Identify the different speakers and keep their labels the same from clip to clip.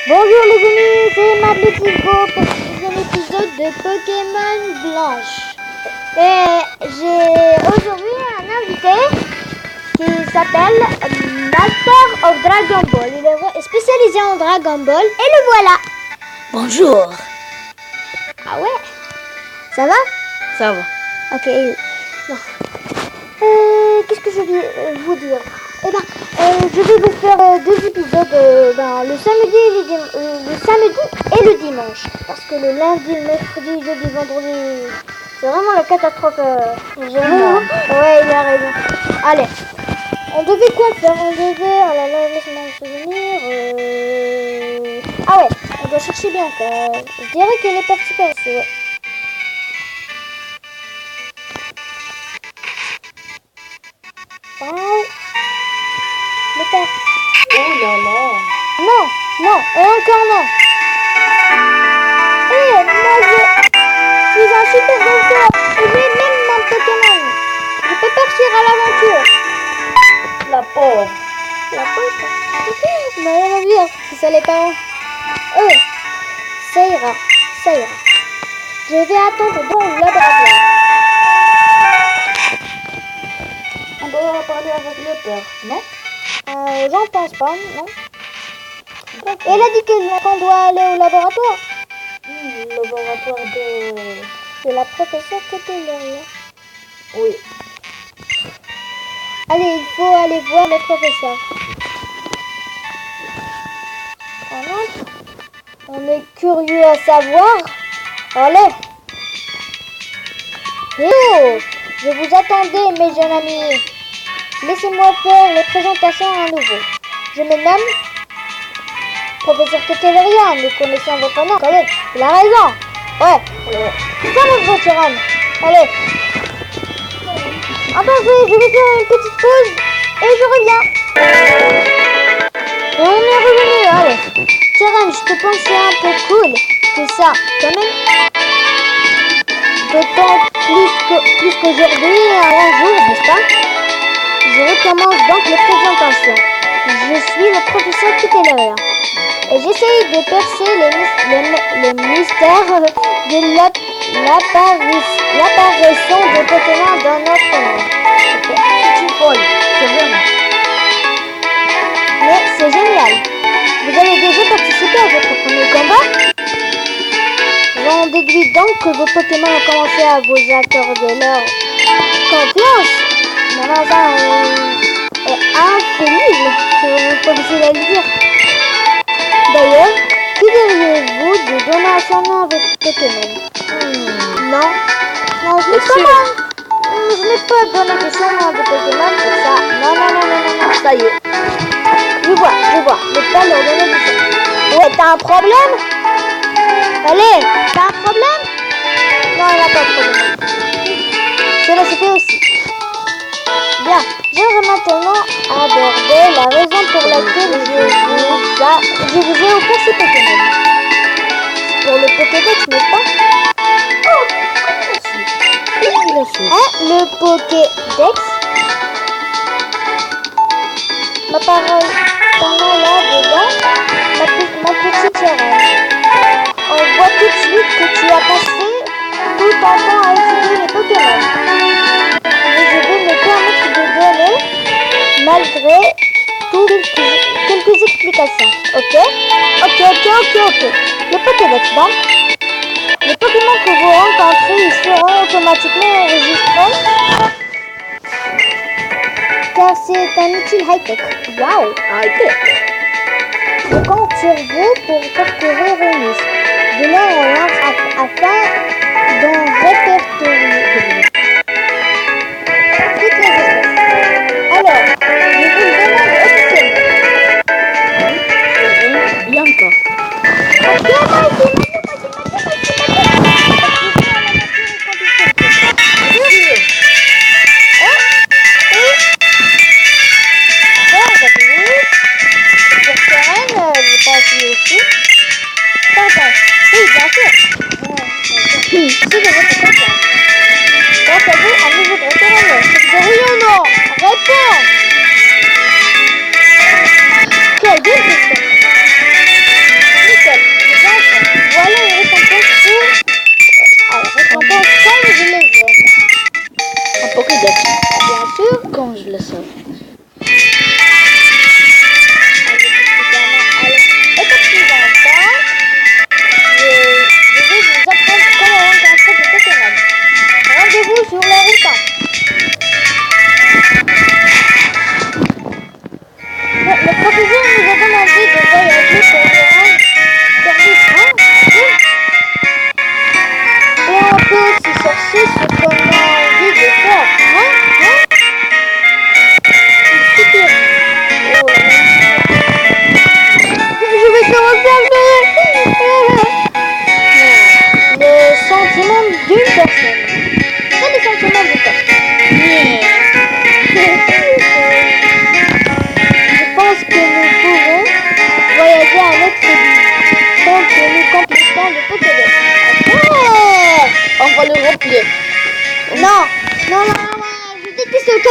Speaker 1: Bonjour les amis, c'est Madeleine pour un épisode de Pokémon Blanche. Et j'ai aujourd'hui un invité qui s'appelle Master of Dragon Ball. Il est spécialisé en Dragon Ball et le voilà.
Speaker 2: Bonjour.
Speaker 1: Ah ouais? Ça va?
Speaker 2: Ça va.
Speaker 1: Ok. Bon. Qu'est-ce que je vais vous dire? Je vais vous faire deux épisodes le samedi et le dimanche. Parce que le lundi, le mercredi, jeudi, vendredi, c'est vraiment la catastrophe. Ouais, il a raison. Allez, on devait quoi faire? Laisse-moi me souvenir. Ah ouais, on doit chercher bien. Je dirais qu'elle est partie par ici, ouais. Le père.
Speaker 2: Oh là là.
Speaker 1: Non, et encore non. Moi je suis un super docteur. Et j'ai même mon Pokémon. Je peux partir à l'aventure.
Speaker 2: La pauvre.
Speaker 1: La poche. Mais rien à dire, c'est ça les parents. Ça ira. Je vais attendre dans le laboratoire.
Speaker 2: On doit parler avec le père, non?
Speaker 1: J'en pense pas, non. Elle a dit qu'on doit aller au laboratoire.
Speaker 2: Le laboratoire
Speaker 1: De la professeure qui était derrière.
Speaker 2: Oui.
Speaker 1: Allez, il faut aller voir le professeur. On est curieux à savoir. Allez. Oh, je vous attendais, mes jeunes amis. Laissez-moi faire les présentations à nouveau. Je me nomme Professeur Keteveria. Nous connaissons votre nom. Allez, il a raison. Ouais. Comment votre Tyranne? Allez. Attendez, je vais faire une petite pause et je reviens. Et on est revenu, allez. Tyranne, je te pensais un peu cool que ça, quand même. D'autant plus qu'aujourd'hui, un grand jour, n'est-ce pas? Je recommence donc les présentations. Je suis le professeur Keteveria. Et j'essaye de percer les mystères de l'apparition des Pokémon dans notre monde.
Speaker 2: C'est une folle, c'est vraiment.
Speaker 1: Mais c'est génial. Vous avez déjà participé à votre premier combat? J'en déduis donc que vos Pokémon ont commencé à vous accorder leur confiance. Mon hasard est infallible, si vous pas difficile à le dire. D'ailleurs, qui diriez-vous de donner à son nom avec Pokémon? Non, je n'ai pas donné de son nom de Pokémon pour ça. Non.
Speaker 2: Ça y est.
Speaker 1: Je vois, ne pas leur donner du son. Ouais, t'as un problème? Allez, t'as un problème? Non, il n'a pas de problème. Cela se fait aussi. Bien, j'aimerais maintenant aborder la raison pour laquelle je vous ai offert ces Pokémon. C'est pour le Pokédex, n'est-ce pas?
Speaker 2: Oh, merci.
Speaker 1: Le Pokédex. Ma parole, pendant là-dedans, mon petit Tyranne. On voit tout de suite que tu as passé tout ton temps à étudier les Pokémon. Mais je vais me permettre de donner, malgré tout, quelques explications. Ok. Le Pokédex, donc. Les Pokémon que vous rencontrez, ils seront automatiquement enregistrés. Car c'est un outil high-tech. Waouh, high-tech. Je compte sur vous pour parcourir une liste de long en large afin d'en répertorier toutes les espèces. Alors, je vous le demande officiellement.
Speaker 2: Bianca.
Speaker 1: Oui, bien sûr. C'est de votre confiance. Grâce à vous, un nouveau référendum. Oui ou non? Réponds. Quel bien question.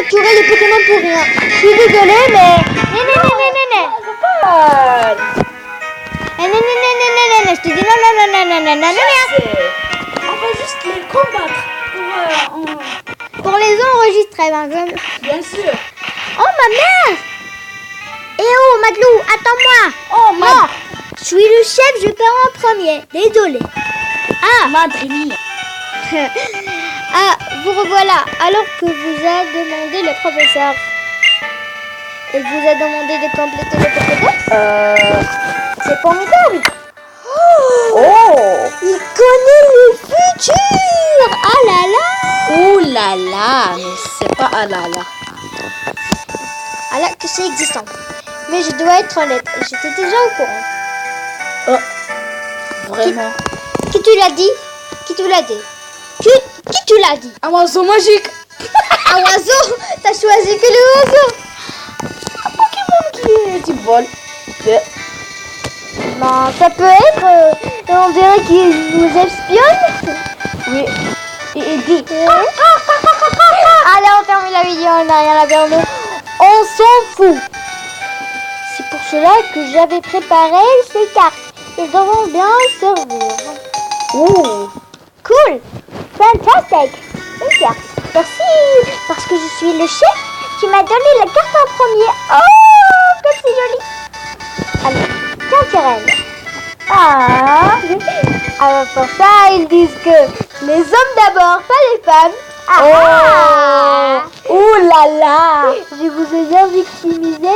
Speaker 1: capturer les Pokémon pour rien. Je suis désolée, mais... Je te dis non.
Speaker 2: On va juste les combattre
Speaker 1: Pour les enregistrer, ben,
Speaker 2: bien sûr.
Speaker 1: Oh, ma mère! Eh oh, Maglou, attends-moi!
Speaker 2: Oh,
Speaker 1: Non, je suis le chef, je pars en premier. Désolé. Ah,
Speaker 2: Madrini.
Speaker 1: ah, vous revoilà. Alors que vous a demandé le professeur. Il vous a demandé de compléter le Pokédex? C'est formidable.
Speaker 2: Oh.
Speaker 1: Il connaît le futur. Ah là là.
Speaker 2: Ouh là là, mais c'est pas ah là là.
Speaker 1: Ah là, que c'est existant. Mais je dois être honnête, j'étais déjà au courant.
Speaker 2: Oh. Vraiment.
Speaker 1: Qui te l'a dit? Qui te l'a dit? Qui te l'a dit?
Speaker 2: Un oiseau magique.
Speaker 1: Un oiseau? T'as choisi que le oiseau?
Speaker 2: Un Pokémon qui vole.
Speaker 1: Non, ça peut être... on dirait qu'il nous espionne.
Speaker 2: Oui. Il dit.
Speaker 1: Allez, on termine la vidéo, on n'a rien à perdre. On s'en fout. C'est pour cela que j'avais préparé ces cartes. Elles devront bien servir.
Speaker 2: Ouh.
Speaker 1: Cool. Fantastique. Une carte. Merci. Parce que je suis le chef, tu m'as donné la carte en premier. Oh, comme c'est joli. Allez, tiens, Karen. Ah. Alors pour ça, ils disent que les hommes d'abord, pas les femmes. Ah.
Speaker 2: Ouh là là.
Speaker 1: Je vous ai bien victimisé.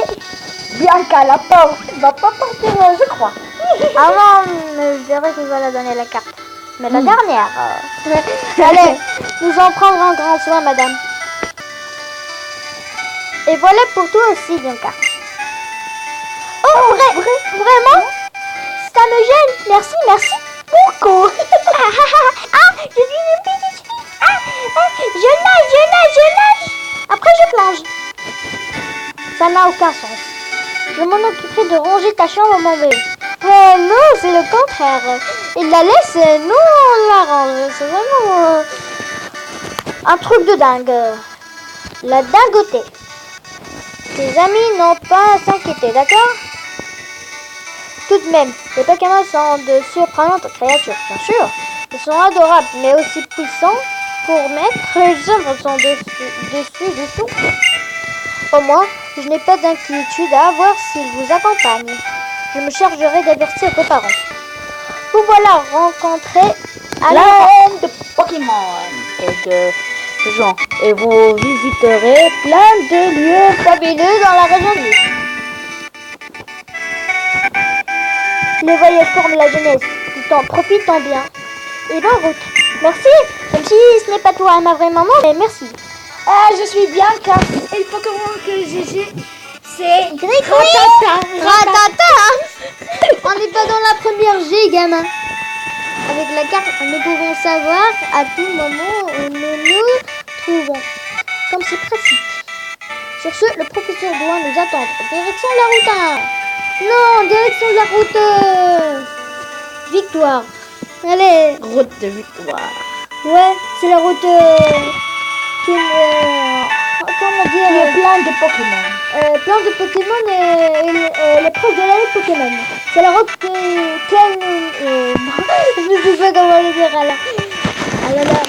Speaker 2: Bianca, la pauvre, va pas partir, je crois.
Speaker 1: Avant, je dirais que je vais la donner la carte. Mais la dernière. Allez, nous en prendrons grand soin, madame. Et voilà pour toi aussi, Bianca. Oh, vraiment? Ça me gêne. Merci. Pourquoi? Ah, je suis une petite fille. Je nage. Après, je plonge. Ça n'a aucun sens. Je m'en occuperai de ranger ta chambre, mon bébé. Oh non, c'est le contraire. Il la laisse, nous on la range. C'est vraiment un truc de dingue. La dingoté. Tes amis n'ont pas à s'inquiéter, d'accord? Tout de même, les Pokémon sont de surprenantes créatures, bien sûr. Ils sont adorables, mais aussi puissants pour mettre les œuvres sont dessous. Au moins, je n'ai pas d'inquiétude à avoir s'ils vous accompagnent. Je me chargerai d'avertir vos parents. Vous voilà rencontrés à
Speaker 2: La reine de Pokémon et de gens. Et vous visiterez plein de lieux
Speaker 1: fabuleux dans la région de l'île. Les voyages forment la jeunesse, tout en profitant bien. Et bonne route. Merci, même si ce n'est pas toi ma vraie maman, mais merci.
Speaker 2: Ah, je suis Bianca. Et le Pokémon que j'ai, c'est
Speaker 1: Ratata. On n'est pas dans la première G, gamin. Avec la carte, nous pouvons savoir à tout moment où nous nous trouvons. Comme c'est pratique. Sur ce, le professeur doit nous attendre. Direction la route 1. Non, direction la route Victoire. Allez.
Speaker 2: route de victoire.
Speaker 1: Ouais, c'est la route comment dire,
Speaker 2: Il y a plein de Pokémon.
Speaker 1: plein de Pokémon et les proches de la route Pokémon. C'est la route je ne sais pas comment le dire là. Ah là là.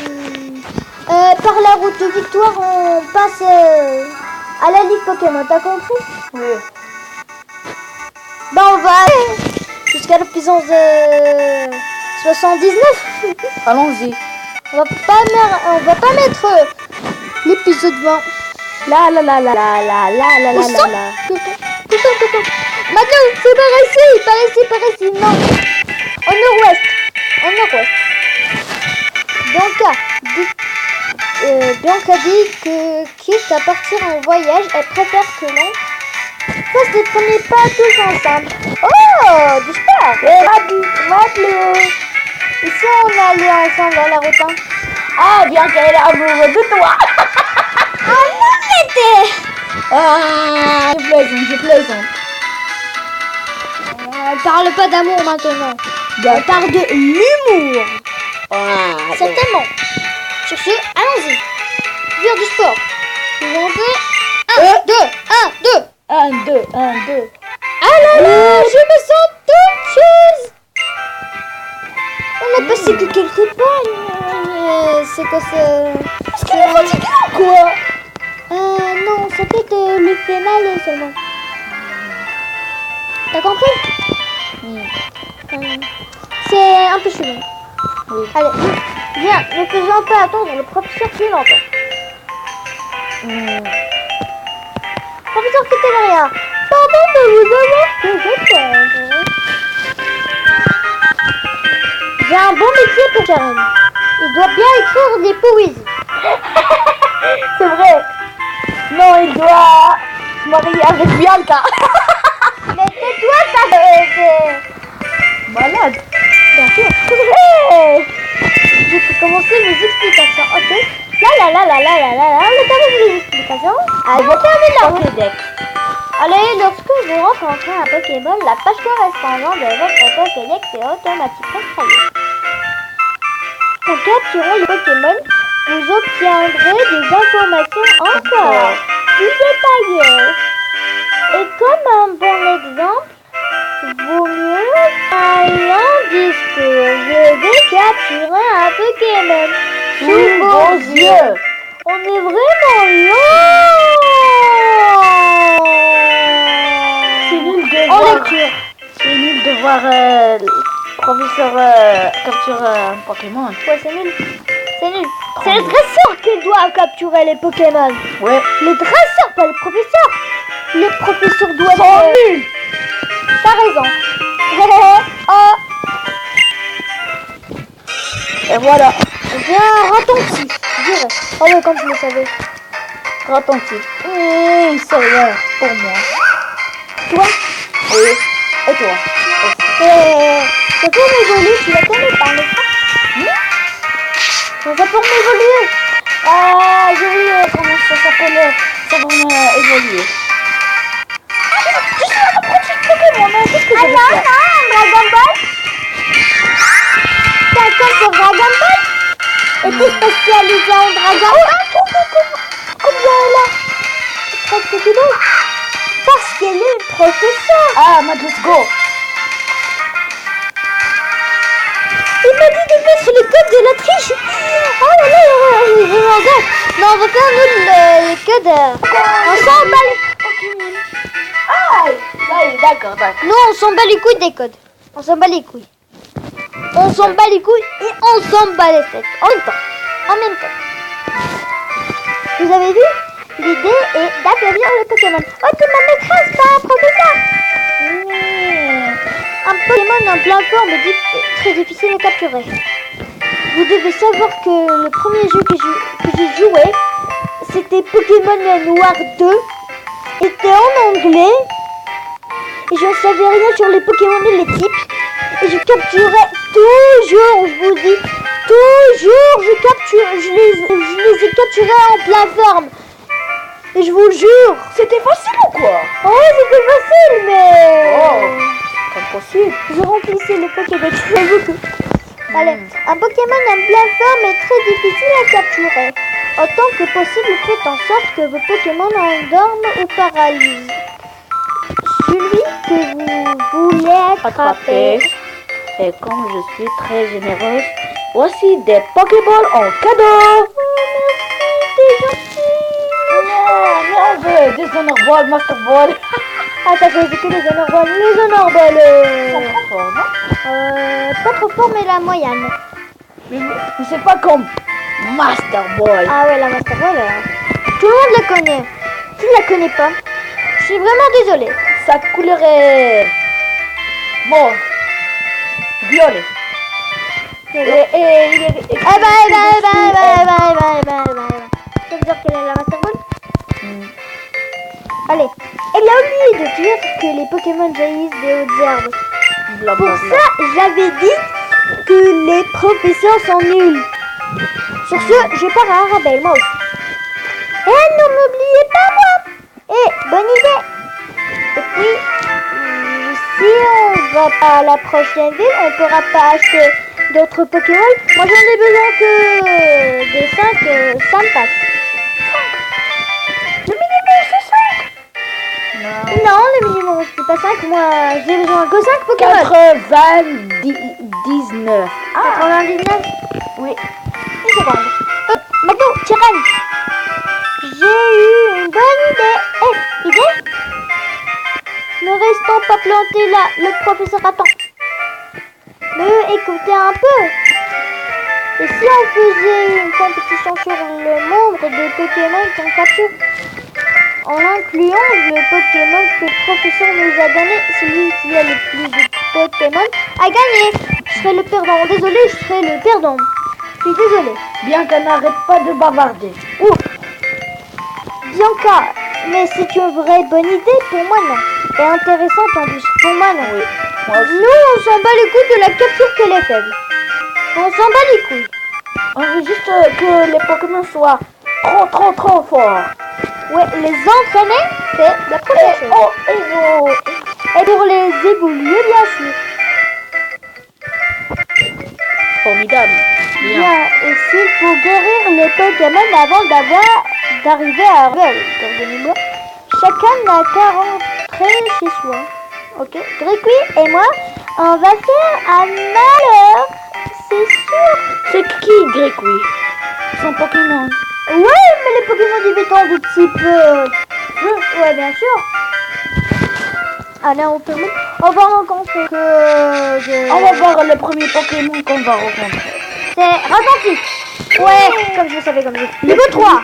Speaker 1: Par la route de Victoire, on passe à la Ligue Pokémon, t'as compris?
Speaker 2: Oui.
Speaker 1: Ben on va aller jusqu'à la puissance de 79.
Speaker 2: Allons-y.
Speaker 1: On va pas mettre l'épisode 20.
Speaker 2: La la la la la la la la la la la.
Speaker 1: Coucou. Maintenant, c'est par ici. Non. Au nord-ouest. Bianca dit que quitte à partir en voyage, elle préfère que l'on fasse des premiers pas tous ensemble. Oh, du sport. Et ici, on est allés ensemble à la route 1.
Speaker 2: Ah, Bianca, elle est amoureuse de toi. Ah, je plaisante.
Speaker 1: Parle pas d'amour maintenant. On parle de l'humour.
Speaker 2: Ah,
Speaker 1: Certainement. Sur ce, allons-y. Faire du sport. Je vais monter. 1, 2, 1, 2.
Speaker 2: 1, 2, 1, 2.
Speaker 1: Ah là là, je me sens toute chose. On a passé que quelques pas. C'est quoi ça?
Speaker 2: Est-ce qu'il est fatigué ou quoi?
Speaker 1: Non, sa tête lui fait mal seulement. T'as compris? C'est un peu chelou.
Speaker 2: Oui.
Speaker 1: Allez, viens, ne faisons pas attendre le professeur plus longtemps. Professeur Cafétéria, pardon de vous avoir fait attendre. J'ai un bon métier pour Karen. Il doit bien écrire des poésies.
Speaker 2: C'est vrai. Non, il doit se marier avec Bianca.
Speaker 1: Mais tais-toi, ça
Speaker 2: Malade.
Speaker 1: Bien sûr.
Speaker 2: Hey.
Speaker 1: Je peux commencer mes explications, ok? La, le temps des explications. Allez, je termine la route.
Speaker 2: Ok, Dex.
Speaker 1: Allez, lorsque vous rencontrez un Pokémon, la page correspondante de votre Pokédex est automatiquement créée. En capturant le Pokémon, vous obtiendrez des informations encore plus détaillées. Et comme un bon exemple, vaut mieux un long discours. Je vais capturer un Pokémon sous vos yeux. On est vraiment
Speaker 2: C'est nul de
Speaker 1: en
Speaker 2: voir.
Speaker 1: lecture.
Speaker 2: C'est nul de voir le professeur capturer un Pokémon.
Speaker 1: Ouais, c'est nul. C'est nul. C'est les dresseurs qui doivent capturer les Pokémon.
Speaker 2: Ouais.
Speaker 1: Les dresseurs, pas les professeurs. Le professeur doit
Speaker 2: Sont
Speaker 1: être...
Speaker 2: nuls.
Speaker 1: T'as raison. Oh,
Speaker 2: Et voilà.
Speaker 1: j'ai un raton-ci, je dirais. Oh ouais, comme je le savais.
Speaker 2: Attentif. C'est rien pour moi.
Speaker 1: Toi,
Speaker 2: Oui. Et toi?
Speaker 1: ça pour m'évoluer, tu la connais pas, n'est-ce pas? Ça pour m'évoluer.
Speaker 2: Ah, j'ai oublié comment ça s'appelle. Ça va évoluer. Je suis un apprenti Pokémon, mais qu'est-ce que je vais faire?
Speaker 1: Dragon Ball. T'as un compte sur Dragon Ball? Et t'es spécialisé en Dragon Ball?
Speaker 2: Combien elle a?
Speaker 1: Presque du dos. Parce qu'elle est une professeure.
Speaker 2: Ah, let's go.
Speaker 1: Il m'a dit de mettre les codes de la triche. Oh là là, je regarde. Non, on va faire nous les codes. On s'en bat les...
Speaker 2: Ah, d'accord.
Speaker 1: Non, on s'en bat les couilles des codes. On s'en bat les couilles. On s'en bat les couilles et on s'en bat les têtes. En même temps. En même temps. Vous avez vu? L'idée est d'applaudir le Pokémon. Oh, tu ma maîtresse, pas un professeur. Un Pokémon en plein forme est très difficile à capturer. Vous devez savoir que le premier jeu que j'ai joué, c'était Pokémon Noir 2. Était en anglais. Et je ne savais rien sur les Pokémon et les types. Et je capturais toujours, je vous dis, toujours, je les ai capturés en plein forme. Et je vous le jure.
Speaker 2: C'était facile ou quoi?
Speaker 1: Oh, c'était facile, mais...
Speaker 2: Oh, c'est impossible.
Speaker 1: Je remplissais le Pokédex très beaucoup. Allez, un Pokémon en pleine forme est très difficile à capturer. Autant que possible, faites en sorte que vos Pokémon endorment ou paralysent celui que vous voulez attraper.
Speaker 2: Et comme je suis très généreuse, voici des Pokéballs en cadeau.
Speaker 1: Oh, merci, t'es gentil.
Speaker 2: Non, des Honor Ball, Master Ball.
Speaker 1: Ah, t'as choisi que les Honor Ball. Les Honor Ball,
Speaker 2: Ils sont trop forts, non?
Speaker 1: pas trop fort, mais la moyenne.
Speaker 2: Mais c'est pas comme Master Ball.
Speaker 1: Ah ouais, la Master Ball, tout le monde la connaît. Qui ne la connaît pas? Je suis vraiment désolée.
Speaker 2: Sa couleur est mauve, violet. Et il est...
Speaker 1: Ça veut dire qu'elle est la Master Ball? Allez, elle a oublié de dire que les Pokémon jaillissent des hautes herbes. Pour ça, j'avais dit que les professeurs sont nuls. Sur ce, je pars à Arabelle, moi aussi. Eh, non m'oubliez pas, moi. Eh, bonne idée. Et puis, si on va pas à la prochaine ville, on pourra pas acheter d'autres Pokémon. Moi, j'en ai besoin que des 5, ça me passe. Non, le minimum, c'est pas 5. Moi, j'ai besoin que 5 Pokémon.
Speaker 2: 99.
Speaker 1: 99.
Speaker 2: Oui.
Speaker 1: Une seconde. Maintenant, Tiran. J'ai eu une bonne idée. Idée? Ne restons pas plantés là. Le professeur attend. Mais écoutez un peu. Et si on faisait une compétition sur le nombre de Pokémon qu'on capture? En incluant le Pokémon que le professeur nous a donné, celui qui a le plus de Pokémon a gagné. Je serai le perdant. Désolé, je serai le perdant. Je suis désolé.
Speaker 2: Bianca, n'arrête pas de bavarder.
Speaker 1: Ouf. Bianca, mais c'est une vraie bonne idée. Pour moi, non. Et intéressante en plus. Pour moi, non.
Speaker 2: Oui, moi aussi.
Speaker 1: Nous, on s'en bat les couilles de la capture qu'elle est faible. On s'en bat les couilles.
Speaker 2: On veut juste que les Pokémon soient trop forts.
Speaker 1: Ouais, les entraîner, c'est la première chose. Et pour les évoluer, bien sûr.
Speaker 2: Formidable. Bien.
Speaker 1: Bien, et s'il faut guérir les Pokémon avant d'arriver à Rebel, pardonnez-moi, chacun n'a qu'à rentrer chez soi. Ok, Gregory et moi, on va faire un malheur, c'est sûr.
Speaker 2: C'est qui, Gregory? Son Pokémon.
Speaker 1: Ouais, mais les Pokémon débutants de type ouais, bien sûr. Allez, on va rencontrer
Speaker 2: On va voir le premier Pokémon qu'on va rencontrer.
Speaker 1: C'est Ratantique. Ouais, comme je le savais, comme je le savais. Niveau 3.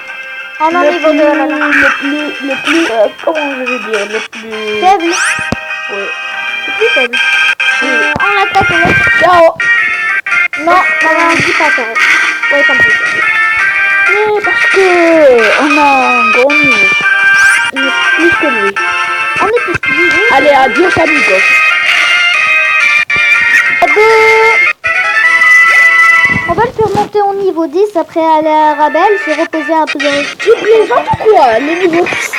Speaker 1: On en niveau 2 là.
Speaker 2: Le plus, comment je vais dire, le plus...
Speaker 1: Faible.
Speaker 2: Oui.
Speaker 1: Le plus faible.
Speaker 2: Oui.
Speaker 1: On attaque le...
Speaker 2: Ciao.
Speaker 1: Non, on dit pas ça. Ouais, comme ça.
Speaker 2: Mais parce que on a un gros niveau. Il est plus que lui.
Speaker 1: On est plus que lui.
Speaker 2: Allez, adios amigos.
Speaker 1: On va le faire monter au niveau 10 après aller à Rabel, se reposer un peu dans le...
Speaker 2: Tu plaisantes ou quoi? Le niveau 10.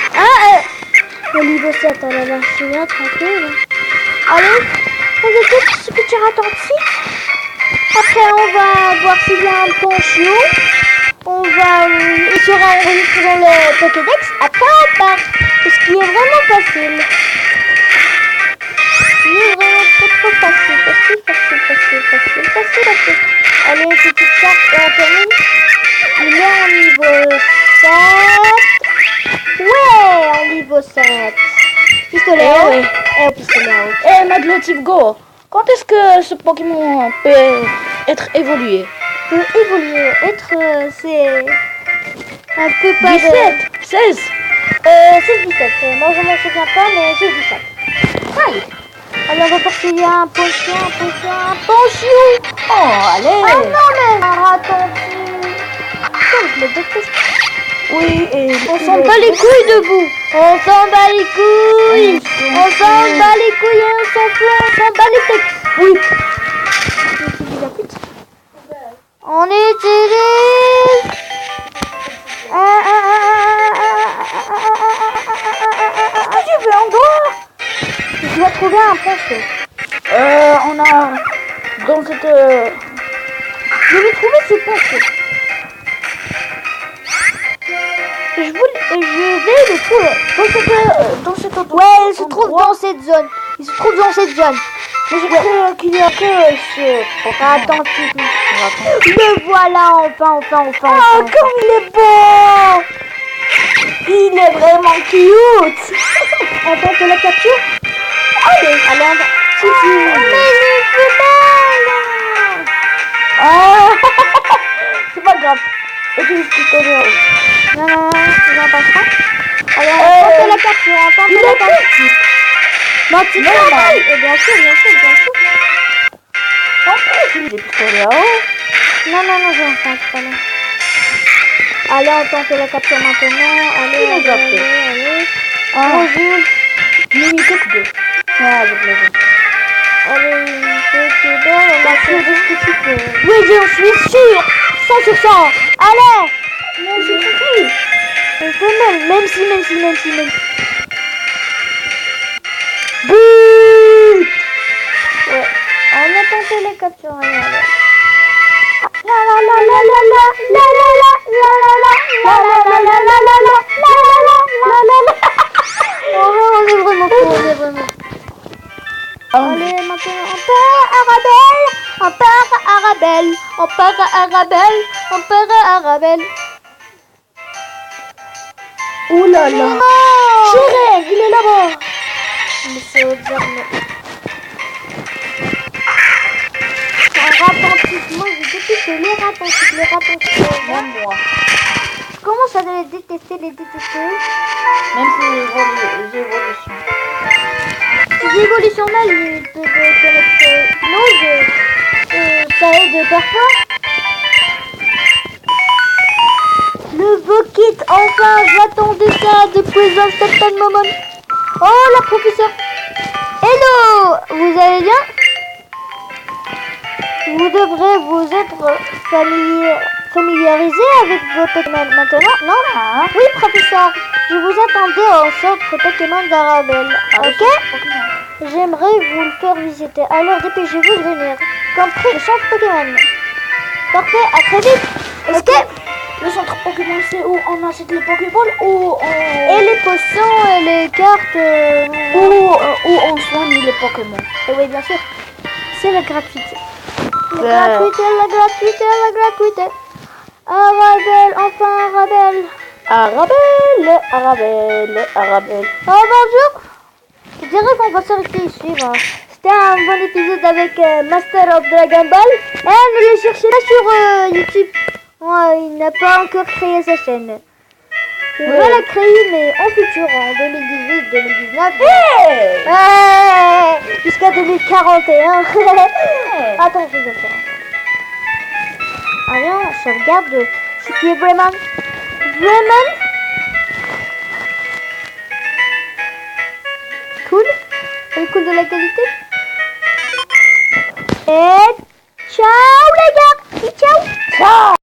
Speaker 1: Le niveau 7, oh là là, je suis bien tranquille. Allez, on écoute ce petit ratantique. Après, on va voir s'il y a un ponchio. On va essayer d'enregistrer le Pokédex. Après, on part. Ce qui est vraiment facile. Ce qui est vraiment trop facile. Facile. Allez, petite carte et on termine. Il est en niveau 7. Ouais, en niveau 7. Pistolet haut.
Speaker 2: oui.
Speaker 1: Et au pistolet haut.
Speaker 2: Eh, Maglotif Go, quand est-ce que ce Pokémon peut être évolué?
Speaker 1: Peut évoluer. C'est un peu pas
Speaker 2: 17, 16.
Speaker 1: C'est 17. Moi, je m'en souviens pas, mais c'est 17.
Speaker 2: Allez.
Speaker 1: Alors, on va voir s'il y a un ponchio.
Speaker 2: Oh, allez.
Speaker 1: Ah non, mais un raton. Comme je le déteste.
Speaker 2: Oui, et...
Speaker 1: On s'en bat les couilles de vous. On s'en bat les couilles. On s'en bat les couilles et on s'en fout. On s'en bat les têtes.
Speaker 2: Oui.
Speaker 1: On utilise... Je veux en dehors. Je dois trouver un poncho.
Speaker 2: On a... Dans cette...
Speaker 1: Je vais trouver ce poncho. Je vais le trouver.
Speaker 2: Dans cette autre...
Speaker 1: Ouais, il se trouve dans cette zone.
Speaker 2: Mais je crois qu'il y a que ce...
Speaker 1: Attends, le voilà, enfin.
Speaker 2: Ah, comme il est beau! Il est vraiment cute!
Speaker 1: On tente la capture.
Speaker 2: Allez,
Speaker 1: on va...
Speaker 2: si.
Speaker 1: Mais il fait mal.
Speaker 2: Ah, c'est pas grave. Utilise tutoriel.
Speaker 1: Non, j'en passe pas. Allez, on tente la capture,
Speaker 2: Il est petit.
Speaker 1: Non, tu
Speaker 2: normal.
Speaker 1: Bien sûr.
Speaker 2: On peut utiliser tutoriel.
Speaker 1: Non, j'en pense pas là. Allez, on tente la capture maintenant. Allez. Bonjour.
Speaker 2: Mini Cook 2. Ah, je plaisante.
Speaker 1: Allez, c'est bon, on va faire de ce que tu peux. Oui, j'en suis sûr. 100 sur 100. Allez.
Speaker 2: Mais j'ai compris.
Speaker 1: Même si.
Speaker 2: But!
Speaker 1: Ouais. On a tenté les captures. On Allez, maintenant, on part à Arabelle. On part à Arabelle. On part à Arabelle. On part à Arabelle.
Speaker 2: Ouh là là.
Speaker 1: Oh,
Speaker 2: Chérène, il est là-bas.
Speaker 1: mais c'est au dernier. Un rapentique. Moi, je déteste les rapentiques. Les rapentiques.
Speaker 2: Même moi.
Speaker 1: Je commence à les détester,
Speaker 2: Même pour les évolutions.
Speaker 1: Les évolutions là, ils peuvent connaître l'ose. Ça aide parfois. Le Vokit, enfin, j'attendais ça depuis un certain moment. Oh, la professeure. Hello, vous allez bien? Vous devrez vous être familiarisé avec vos Pokémon maintenant, non?
Speaker 2: Ah.
Speaker 1: Oui, professeur, je vous attendais au centre Pokémon d'Arabelle, ok? J'aimerais vous le faire visiter, alors dépêchez-vous de venir. Compris le centre Pokémon. Parfait, à très vite, ok?
Speaker 2: Le centre Pokémon, c'est où on achète les Pokéballs ou
Speaker 1: Et les potions et les cartes...
Speaker 2: où on soigne les Pokémon.
Speaker 1: Et oui, bien sûr, c'est la gratuité. La
Speaker 2: Ouais.
Speaker 1: gratuité, la gratuité, la gratuité. Arabelle, enfin Arabelle.
Speaker 2: Arabelle.
Speaker 1: Oh bonjour. Je dirais qu'on va s'arrêter ici. C'était un bon épisode avec Master of Dragon Ball. Et ne le cherchez pas sur YouTube. Ouais, il n'a pas encore créé sa chaîne. Il va la créer mais en futur, en 2018, 2019.
Speaker 2: Hey!
Speaker 1: Ouais, jusqu'à 2041. Attends, je vais le faire. Allez, on sauvegarde ce qui est vraiment cool. Et cool de la qualité. Et ciao les gars. Ciao.
Speaker 2: Ciao!